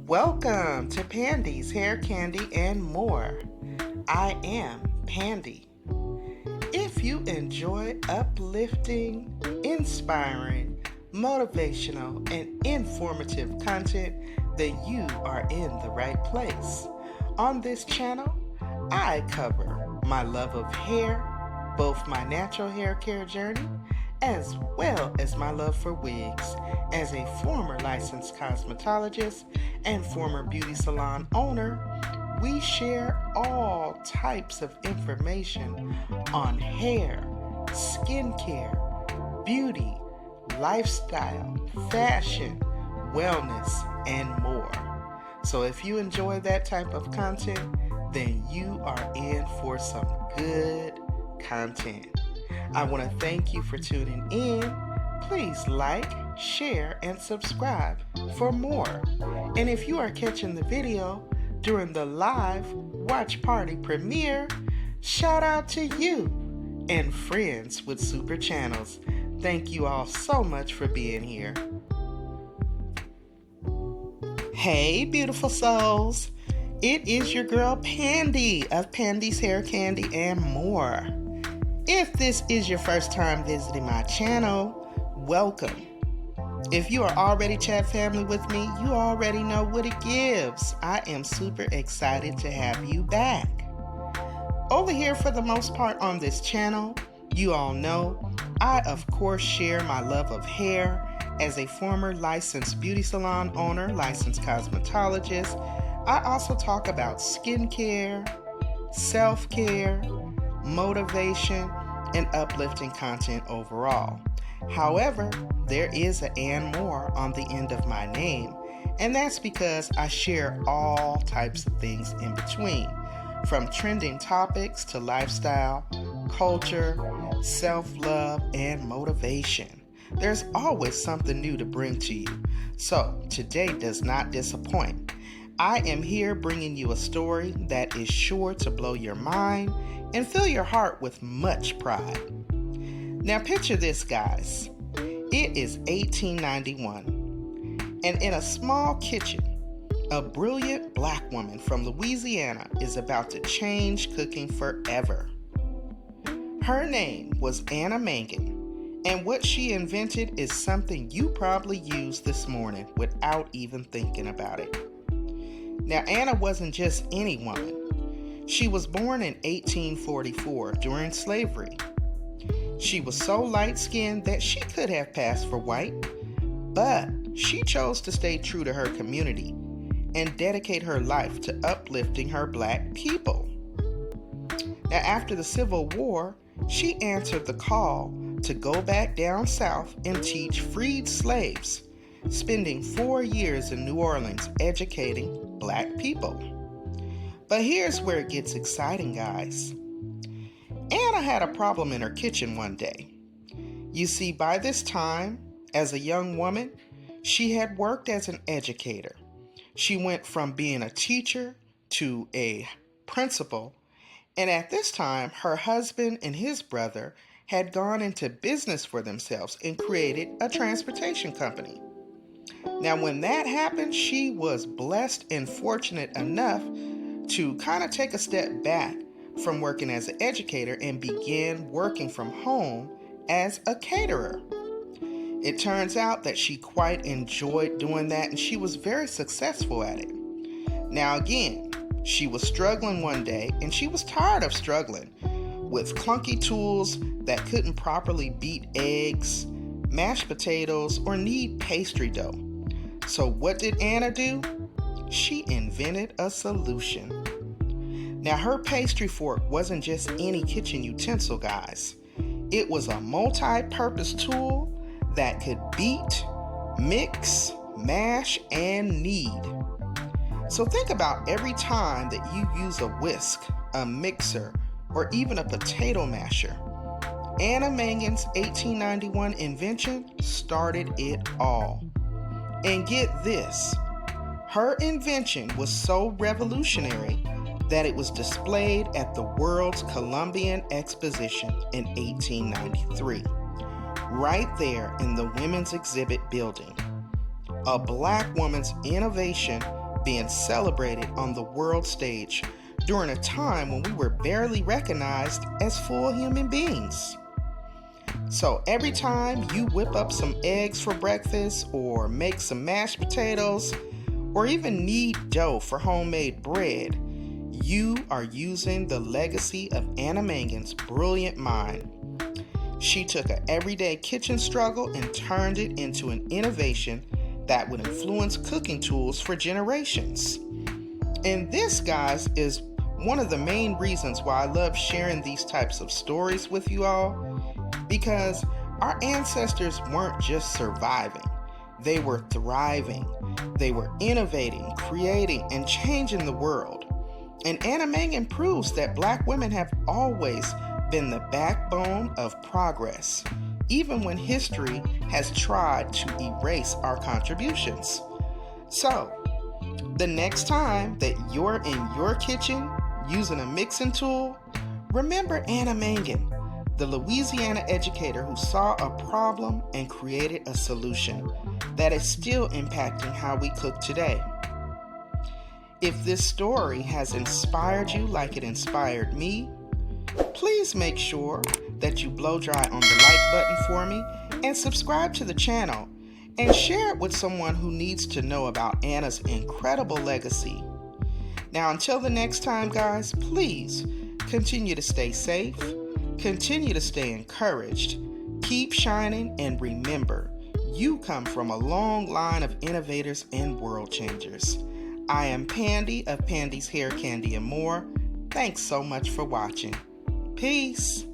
Welcome to Pandi's Hair Candy and More. I am Pandi. If you enjoy uplifting, inspiring, motivational, and informative content, then you are in the right place. On this channel, I cover my love of hair, both my natural hair care journey, as well as my love for wigs. As a former licensed cosmetologist and former beauty salon owner, we share all types of information on hair, skincare, beauty, lifestyle, fashion, wellness, and more. So if you enjoy that type of content, then you are in for some good content. I want to thank you for tuning in. Please like, share, and subscribe for more. And if you are catching the video during the live watch party premiere, shout out to you and friends with super channels. Thank you all so much for being here. Hey, beautiful souls. It is your girl Pandi of Pandi's Hair Candy and More. If this is your first time visiting my channel, welcome. If you are already chat family with me, you already know what it gives. I am super excited to have you back. Over here, for the most part on this channel, you all know, I of course share my love of hair. As a former licensed beauty salon owner, licensed cosmetologist, I also talk about skincare, self-care, motivation, and uplifting content overall. However, there is an and more on the end of my name, and that's because I share all types of things in between, from trending topics to lifestyle, culture, self-love, and motivation. There's always something new to bring to you, so today does not disappoint. I am here bringing you a story that is sure to blow your mind and fill your heart with much pride. Now picture this, guys. It is 1891, and in a small kitchen, a brilliant black woman from Louisiana is about to change cooking forever. Her name was Anna Mangin, and what she invented is something you probably use this morning without even thinking about it. Now, Anna wasn't just any woman. She was born in 1844 during slavery. She was so light-skinned that she could have passed for white, but she chose to stay true to her community and dedicate her life to uplifting her black people. Now, after the Civil War, she answered the call to go back down south and teach freed slaves, spending 4 years in New Orleans educating black people. But here's where it gets exciting, guys. Anna had a problem in her kitchen one day. You see, by this time, as a young woman, she had worked as an educator. She went from being a teacher to a principal, and at this time, her husband and his brother had gone into business for themselves and created a transportation company. Now, when that happened, she was blessed and fortunate enough to kind of take a step back from working as an educator and began working from home as a caterer. It turns out that she quite enjoyed doing that, and she was very successful at it. Now again, she was struggling one day, and she was tired of struggling with clunky tools that couldn't properly beat eggs, mashed potatoes, or knead pastry dough. So what did Anna do? She invented a solution. Now, her pastry fork wasn't just any kitchen utensil, guys. It was a multi-purpose tool that could beat, mix, mash, and knead. So think about every time that you use a whisk, a mixer, or even a potato masher. Anna Mangin's 1891 invention started it all. And get this, her invention was so revolutionary that it was displayed at the World's Columbian Exposition in 1893, right there in the Women's Exhibit building. A black woman's innovation being celebrated on the world stage during a time when we were barely recognized as full human beings. So every time you whip up some eggs for breakfast, or make some mashed potatoes, or even knead dough for homemade bread, you are using the legacy of Anna Mangin's brilliant mind. She took an everyday kitchen struggle and turned it into an innovation that would influence cooking tools for generations. And this, guys, is one of the main reasons why I love sharing these types of stories with you all, because our ancestors weren't just surviving, they were thriving. They were innovating, creating, and changing the world. And Anna Mangin proves that Black women have always been the backbone of progress, even when history has tried to erase our contributions. So, the next time that you're in your kitchen using a mixing tool, remember Anna Mangin, the Louisiana educator who saw a problem and created a solution that is still impacting how we cook today. If this story has inspired you like it inspired me, please make sure that you blow dry on the like button for me and subscribe to the channel and share it with someone who needs to know about Anna's incredible legacy. Now, until the next time, guys, please continue to stay safe, continue to stay encouraged, keep shining, and remember, you come from a long line of innovators and world changers. I am Pandi of Pandi's Hair, Candy, and More. Thanks so much for watching. Peace.